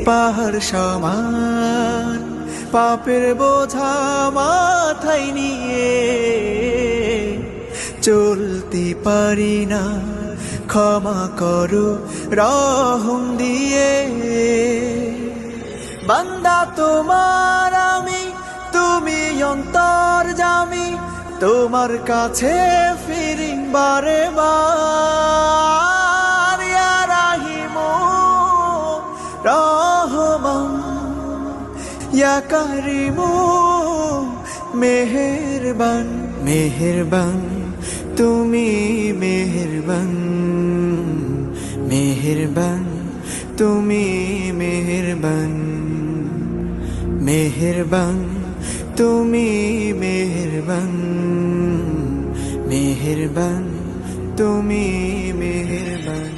পাহাড় সমান পাপের বোঝা মাথায় নিয়ে চলতে পারি না, ক্ষমা করো রহম দিয়ে। বান্দা তোমার আমি, তুমি অন্তর্যামী, তোমার কাছে ফিরি বারে বার। ইয়া রাহিমু রহমান, ইয়া কারিমু মেহেরবান, মেহেরবান তুমি মেহেরবান, মেহেরবান তুমি মেহেরবান, মেহেরবান তুমি মেহেরবান, মেহেরবান তুমি মেহেরবান।